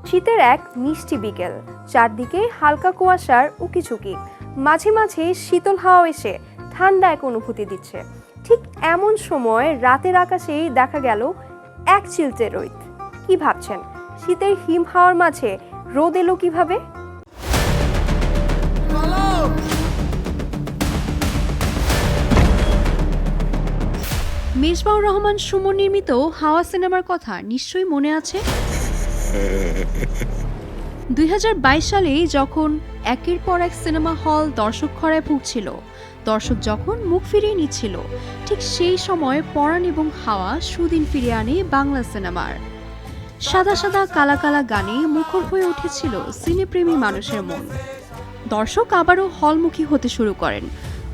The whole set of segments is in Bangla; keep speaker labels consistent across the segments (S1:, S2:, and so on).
S1: শীতের এক মিষ্টি বিকেল, চারদিকে হালকা কুয়াশার উকিঝুঁকি, মাঝে মাঝে শীতল হাওয়া এসে ঠান্ডা এক অনুভূতি দিচ্ছে। ঠিক এমন সময় রাতের আকাশেই দেখা গেল এক চিলতে রোদ। কি ভাবছেন, শীতের হিম হাওয়ার মাঝে রোদ এলো কিভাবে? মেজবাউর রহমান সুমন নির্মিত হাওয়া সিনেমার কথা নিশ্চয়ই মনে আছে। 2022 সালে যখন একের পর এক সিনেমা হল দর্শক খরায় ভুগছিল, দর্শক যখন মুখ ফিরিয়ে নিচ্ছিল, ঠিক সেই সময় পরাণ এবং হাওয়া সুদিন ফিরিয়ে আনে বাংলা সিনেমার। সাদা সাদা কালা কালা গানে মুখর হয়ে উঠেছিল সিনেপ্রেমী মানুষের মন। দর্শক আবারও হলমুখী হতে শুরু করেন।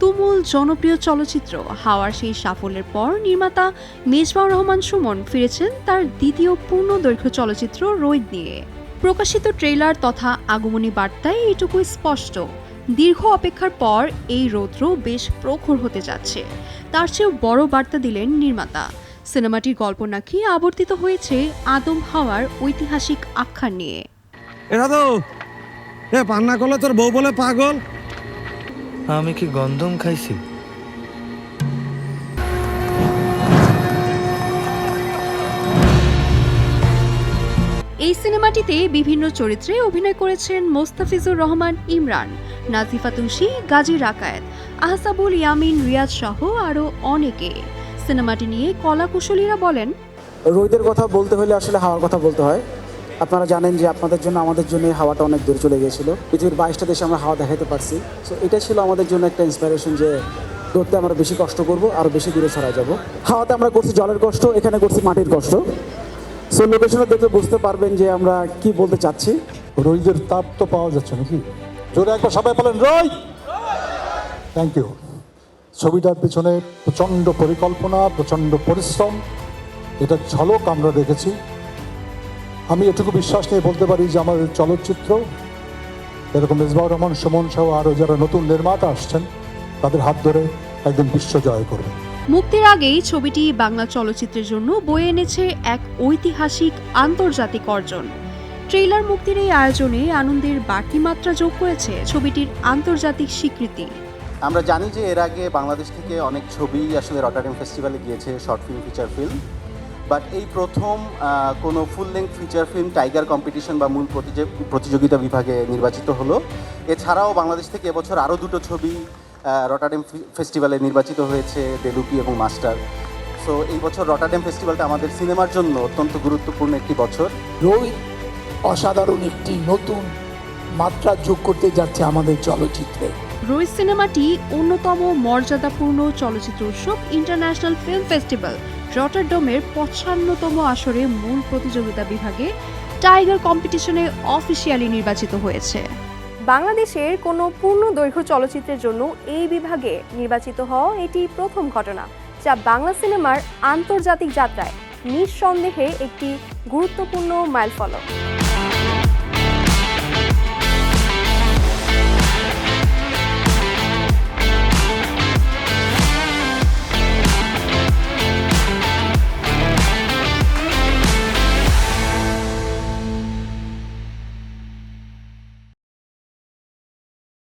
S1: তুমুল জনপ্রিয় চলচ্চিত্র হাওয়ার সেই সাফল্যের পর নির্মাতা মেজবাউর রহমান সুমন ফিরেছেন তার দ্বিতীয় পূর্ণদৈর্ঘ্য চলচ্চিত্র রোদ নিয়ে। প্রকাশিত ট্রেইলার তথা আগমনী বার্তায় এইটুকুই স্পষ্ট, দীর্ঘ অপেক্ষার পর এই রৌদ্র বেশ প্রখর হতে যাচ্ছে। তার চেয়েও বড় বার্তা দিলেন নির্মাতা। সিনেমাটির গল্প নাকি আবর্তিত হয়েছে আদম হাওয়ার ঐতিহাসিক আখ্যান নিয়ে।
S2: এটা তো পান্না করলে তোর বউ বলে পাগল।
S3: আমি কি গন্ধম খাইছি?
S1: এই সিনেমাটিতে বিভিন্ন চরিত্রে অভিনয় করেছেন মোস্তাফিজুর রহমান ইমরান, নাজিফা তুলসী, গাজী রাকায়েত, আহসাবুল ইয়ামিন রিয়াজ সহ আরও অনেকে। সিনেমাটি নিয়ে কলাকুশলীরা বলেন,
S4: রোদের কথা বলতে হলে আসলে হাওয়ার কথা বলতে হয়। আপনারা জানেন যে আপনাদের জন্য আমাদের জন্য হাওয়াটা অনেক দূরে চলে গিয়েছিল। পৃথিবীর 22টা দেশে আমরা হাওয়া দেখাতে পারছি। সো এটা ছিল আমাদের জন্য একটা ইন্সপিরেশন যে রোদতে আমরা বেশি কষ্ট করব, আরও বেশি দূরে ছড়া যাব। হাওয়াতে আমরা করছি জলের কষ্ট, এখানে করছি মাটির কষ্ট। সো লোকেশনে দেখলে বুঝতে পারবেন যে আমরা কি বলতে চাচ্ছি।
S5: রোদের তাপ তো পাওয়া যাচ্ছে নাকি? জোরে একবার সবাই বলেন রোদ। Thank you. ছবিটার পেছনে প্রচণ্ড পরিকল্পনা, প্রচণ্ড পরিশ্রম, এটা ঝলক আমরা দেখেছি। আমি এটুকু বিশ্বাস নিয়ে বলতে পারি যে আমাদের চলচ্চিত্র এরকম মেজবাউর রহমান সুমন সহ আরও যারা নতুন নির্মাতা আসছেন তাদের হাত ধরে একদিন বিশ্ব জয় করবে।
S1: মুক্তির আগেই ছবিটি বাংলা চলচ্চিত্রের জন্য বয়ে এনেছে এক ঐতিহাসিক আন্তর্জাতিক অর্জন। ট্রেইলার মুক্তির এই আয়োজনে আনন্দের বাড়তি মাত্রা যোগ করেছে ছবিটির আন্তর্জাতিক স্বীকৃতি।
S6: আমরা জানি যে এর আগে বাংলাদেশ থেকে অনেক ছবি আসলে রটারডাম ফেস্টিভ্যালে গিয়েছে, short film, feature film. But এই প্রথম কোনো full length feature film tiger competition বা মূল প্রতিযোগিতা বিভাগে নির্বাচিত হলো। এছাড়াও বাংলাদেশ থেকে এবছর আরও দুটো ছবি রটারডাম ফেস্টিভ্যালে নির্বাচিত হয়েছে, দেলুকি এবং মাস্টার। সো এই বছর রটারডাম ফেস্টিভ্যালটা আমাদের সিনেমার জন্য অত্যন্ত গুরুত্বপূর্ণ একটি বছর।
S7: রোদ অসাধারণ একটি নতুন মাত্রা যোগ করতে যাচ্ছে আমাদের চলচ্চিত্রে।
S1: রোদ সিনেমাটি অন্যতম মর্যাদাপূর্ণ চলচ্চিত্র উৎসব ইন্টারন্যাশনাল ফিল্ম ফেস্টিভ্যাল রটারডামের 55তম আসরে মূল প্রতিযোগিতা বিভাগে টাইগার কম্পিটিশনে অফিসিয়ালি নির্বাচিত হয়েছে। বাংলাদেশের কোনো পূর্ণদৈর্ঘ্য চলচ্চিত্রের জন্য এই বিভাগে নির্বাচিত হওয়া এটি প্রথম ঘটনা, যা বাংলা সিনেমার আন্তর্জাতিক যাত্রায় নিঃসন্দেহে একটি গুরুত্বপূর্ণ মাইলফলক।